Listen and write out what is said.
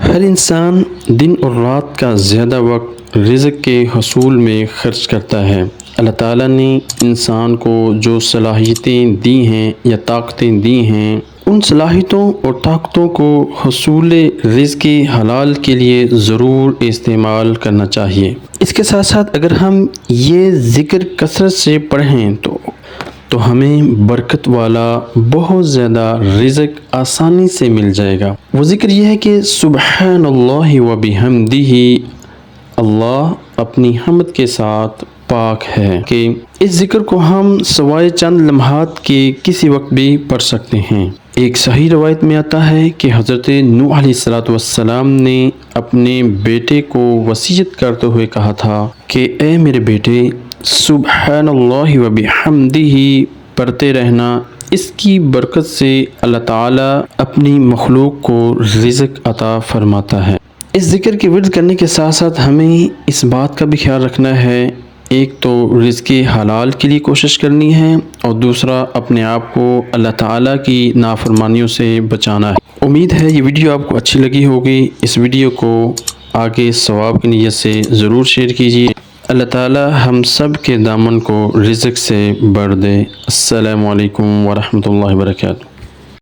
ہر انسان دن اور رات کا زیادہ وقت رزق کے حصول میں خرچ کرتا ہے۔ اللہ تعالیٰ نے انسان کو جو صلاحیتیں دی ہیں یا طاقتیں دی ہیں، ان صلاحیتوں اور طاقتوں کو حصول رزق حلال کے لیے ضرور استعمال کرنا چاہیے۔ اس کے ساتھ ساتھ اگر ہم یہ ذکر کثرت سے پڑھیں تو ہمیں برکت والا بہت زیادہ رزق آسانی سے مل جائے گا۔ وہ ذکر یہ ہے کہ سبحان اللہ و بحمدہ، اللہ اپنی حمد کے ساتھ پاک ہے، کہ اس ذکر کو ہم سوائے چند لمحات کے کسی وقت بھی پڑھ سکتے ہیں۔ ایک صحیح روایت میں آتا ہے کہ حضرت نوح علیہ السلام نے اپنے بیٹے کو وصیت کرتے ہوئے کہا تھا کہ اے میرے بیٹے، سبحان اللہ و بحمدہ پڑھتے رہنا، اس کی برکت سے اللہ تعالیٰ اپنی مخلوق کو رزق عطا فرماتا ہے۔ اس ذکر کے ورد کرنے کے ساتھ ساتھ ہمیں اس بات کا بھی خیال رکھنا ہے، ایک تو رزق حلال کے لیے کوشش کرنی ہے، اور دوسرا اپنے آپ کو اللہ تعالیٰ کی نافرمانیوں سے بچانا ہے۔ امید ہے یہ ویڈیو آپ کو اچھی لگی ہوگی۔ اس ویڈیو کو آگے ثواب کی نیت سے ضرور شیئر کیجیے۔ اللہ تعالیٰ ہم سب کے دامن کو رزق سے بھر دے۔ السلام علیکم ورحمۃ اللہ وبرکاتہ۔